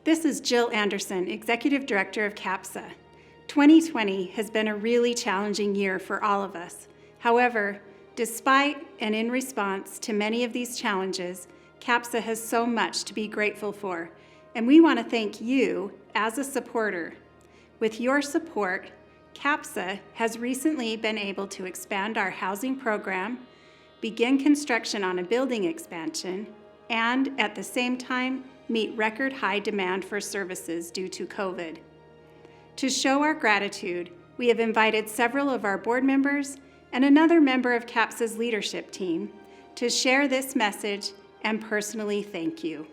This is Jill Anderson, Executive Director of CAPSA. 2020 has been a really challenging year for all of us. However, despite and in response to many of these challenges, CAPSA has so much to be grateful for, and we want to thank you as a supporter. With your support, CAPSA has recently been able to expand our housing program, begin construction on a building expansion, and at the same time, meet record high demand for services due to COVID. To show our gratitude, we have invited several of our board members and another member of CAPSA's leadership team to share this message and personally thank you.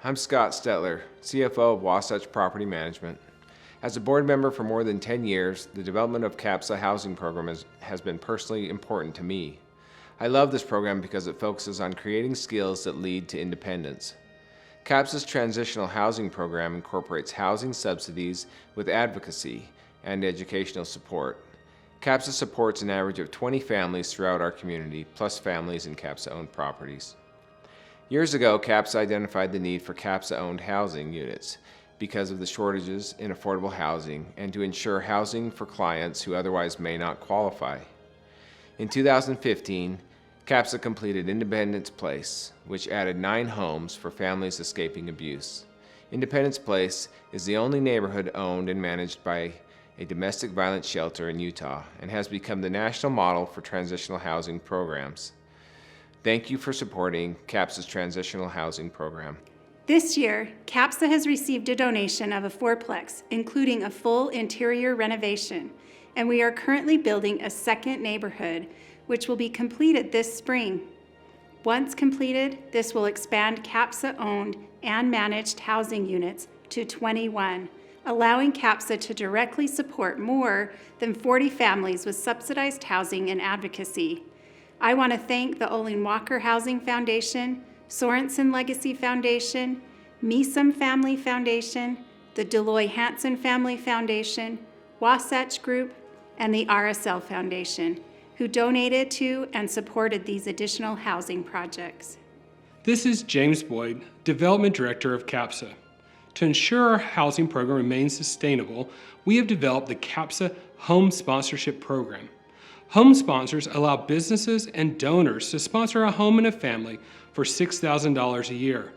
I'm Scott Stetler, CFO of Wasatch Property Management. As a board member for more than 10 years, the development of CAPSA housing program has been personally important to me. I love this program because it focuses on creating skills that lead to independence. CAPSA's transitional housing program incorporates housing subsidies with advocacy and educational support. CAPSA supports an average of 20 families throughout our community, plus families in CAPSA-owned properties. Years ago, CAPSA identified the need for CAPSA-owned housing units because of the shortages in affordable housing and to ensure housing for clients who otherwise may not qualify. In 2015, CAPSA completed Independence Place, which added 9 homes for families escaping abuse. Independence Place is the only neighborhood owned and managed by a domestic violence shelter in Utah and has become the national model for transitional housing programs. Thank you for supporting CAPSA's transitional housing program. This year, CAPSA has received a donation of a 4-plex, including a full interior renovation, and we are currently building a second neighborhood which will be completed this spring. Once completed, this will expand CAPSA-owned and managed housing units to 21, allowing CAPSA to directly support more than 40 families with subsidized housing and advocacy. I want to thank the Olin Walker Housing Foundation, Sorensen Legacy Foundation, Meesum Family Foundation, the Deloy Hansen Family Foundation, Wasatch Group, and the RSL Foundation, who donated to and supported these additional housing projects. This is James Boyd, Development Director of CAPSA. To ensure our housing program remains sustainable, we have developed the CAPSA Home Sponsorship Program. Home sponsors allow businesses and donors to sponsor a home and a family for $6,000 a year,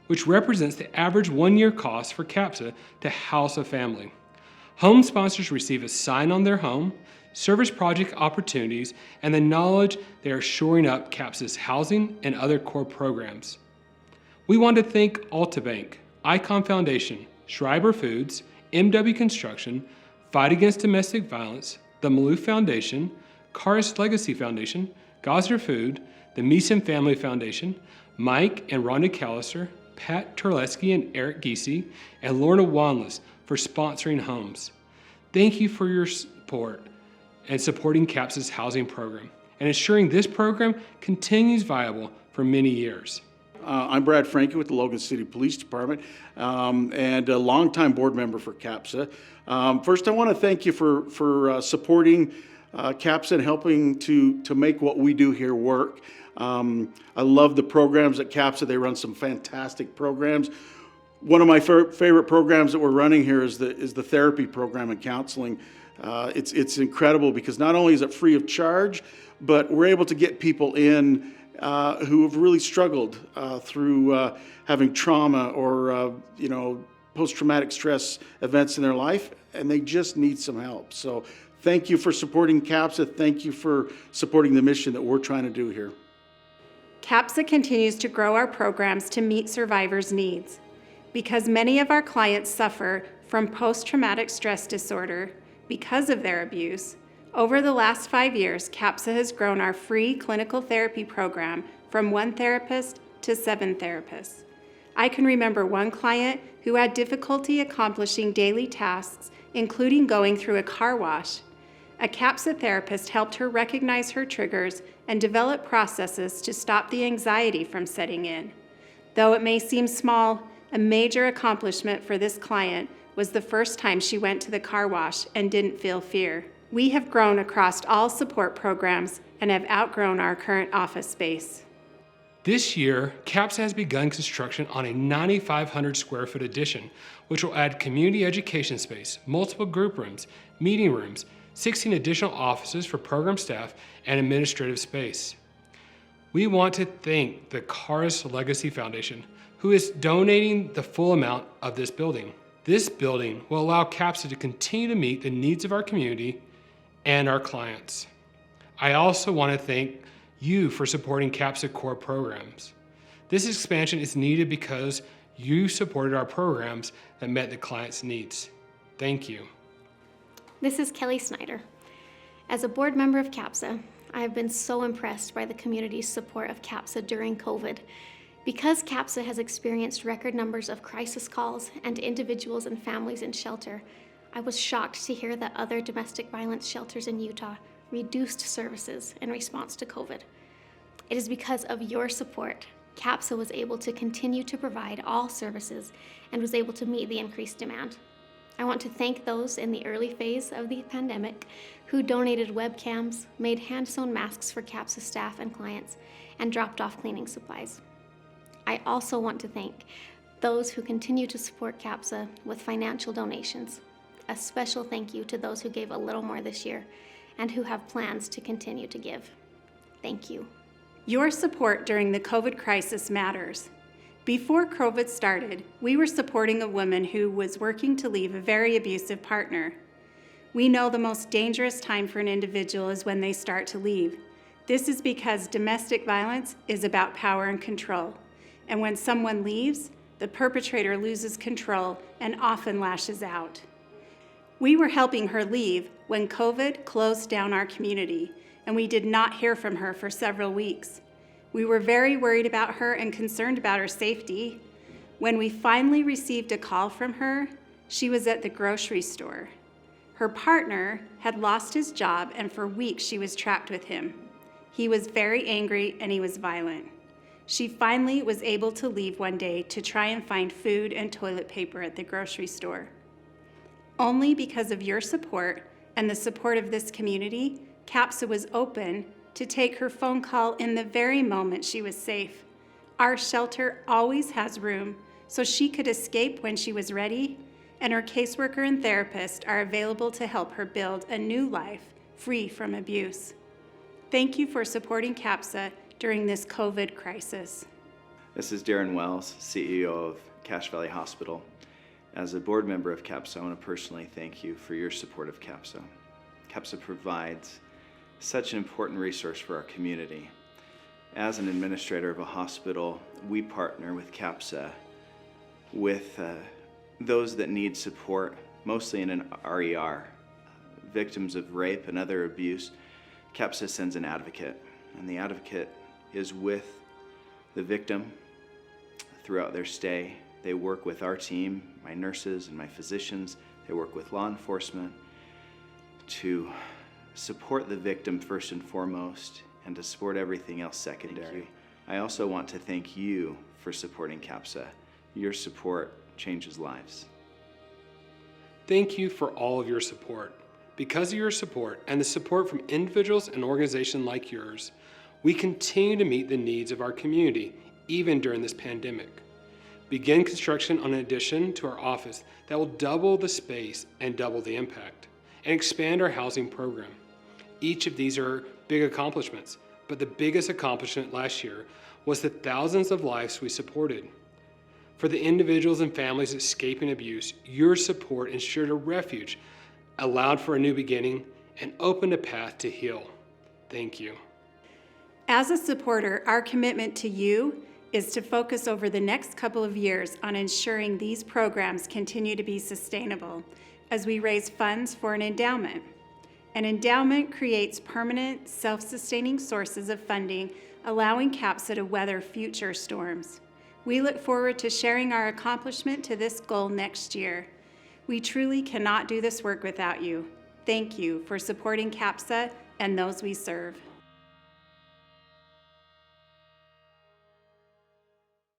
which represents the average one-year cost for CAPSA to house a family. Home sponsors receive a sign on their home, service project opportunities, and the knowledge they are shoring up CAPSA's housing and other core programs. We want to thank Altabank, Icon Foundation, Schreiber Foods, MW Construction, Fight Against Domestic Violence, the Maloof Foundation, Karis Legacy Foundation, Gosner Food, the Meesum Family Foundation, Mike and Rhonda Callister, Pat Terleski and Eric Giese, and Lorna Wanless for sponsoring homes. Thank you for your support and supporting CAPSA's housing program and ensuring this program continues viable for many years. I'm Brad Franke with the Logan City Police Department and a longtime board member for CAPSA. First, I want to thank you for supporting CAPSA and helping to make what we do here work. I love the programs at CAPSA. They run some fantastic programs. One of my favorite programs that we're running here is the therapy program and counseling. It's incredible because not only is it free of charge, but we're able to get people in who have really struggled through having trauma or post-traumatic stress events in their life, and they just need some help. So thank you for supporting CAPSA. Thank you for supporting the mission that we're trying to do here. CAPSA continues to grow our programs to meet survivors' needs. Because many of our clients suffer from post-traumatic stress disorder because of their abuse, over the last 5 years, CAPSA has grown our free clinical therapy program from 1 therapist to 7 therapists. I can remember one client who had difficulty accomplishing daily tasks, including going through a car wash. A CAPSA therapist helped her recognize her triggers and develop processes to stop the anxiety from setting in. Though it may seem small, a major accomplishment for this client was the first time she went to the car wash and didn't feel fear. We have grown across all support programs and have outgrown our current office space. This year, CAPSA has begun construction on a 9,500 square foot addition, which will add community education space, multiple group rooms, meeting rooms, 16 additional offices for program staff, and administrative space. We want to thank the Karis Legacy Foundation, who is donating the full amount of this building. This building will allow CAPSA to continue to meet the needs of our community and our clients. I also want to thank you for supporting CAPSA core programs. This expansion is needed because you supported our programs that met the client's needs. Thank you. This is Kelly Snyder. As a board member of CAPSA, I have been so impressed by the community's support of CAPSA during COVID. Because CAPSA has experienced record numbers of crisis calls and individuals and families in shelter, I was shocked to hear that other domestic violence shelters in Utah reduced services in response to COVID. It is because of your support, CAPSA was able to continue to provide all services and was able to meet the increased demand. I want to thank those in the early phase of the pandemic who donated webcams, made hand-sewn masks for CAPSA staff and clients, and dropped off cleaning supplies. I also want to thank those who continue to support CAPSA with financial donations. A special thank you to those who gave a little more this year and who have plans to continue to give. Thank you. Your support during the COVID crisis matters. Before COVID started, we were supporting a woman who was working to leave a very abusive partner. We know the most dangerous time for an individual is when they start to leave. This is because domestic violence is about power and control. And when someone leaves, the perpetrator loses control and often lashes out. We were helping her leave when COVID closed down our community, and we did not hear from her for several weeks. We were very worried about her and concerned about her safety. When we finally received a call from her, she was at the grocery store. Her partner had lost his job, and for weeks she was trapped with him. He was very angry and he was violent. She finally was able to leave one day to try and find food and toilet paper at the grocery store. Only because of your support and the support of this community, CAPSA was open to take her phone call in the very moment she was safe. Our shelter always has room, so she could escape when she was ready, and her caseworker and therapist are available to help her build a new life free from abuse. Thank you for supporting CAPSA during this COVID crisis. This is Darren Wells, CEO of Cache Valley Hospital. As a board member of CAPSA, I want to personally thank you for your support of CAPSA. CAPSA provides such an important resource for our community. As an administrator of a hospital, we partner with CAPSA with those that need support, mostly in an RER. Victims of rape and other abuse, CAPSA sends an advocate, and the advocate is with the victim throughout their stay. They work with our team, my nurses and my physicians. They work with law enforcement to support the victim first and foremost, and to support everything else secondary. I also want to thank you for supporting CAPSA. Your support changes lives. Thank you for all of your support. Because of your support and the support from individuals and organizations like yours, we continue to meet the needs of our community, even during this pandemic. Begin construction on an addition to our office that will double the space and double the impact, and expand our housing program. Each of these are big accomplishments, but the biggest accomplishment last year was the thousands of lives we supported. For the individuals and families escaping abuse, your support ensured a refuge, allowed for a new beginning, and opened a path to heal. Thank you. As a supporter, our commitment to you is to focus over the next couple of years on ensuring these programs continue to be sustainable as we raise funds for an endowment. An endowment creates permanent, self-sustaining sources of funding, allowing CAPSA to weather future storms. We look forward to sharing our accomplishment to this goal next year. We truly cannot do this work without you. Thank you for supporting CAPSA and those we serve.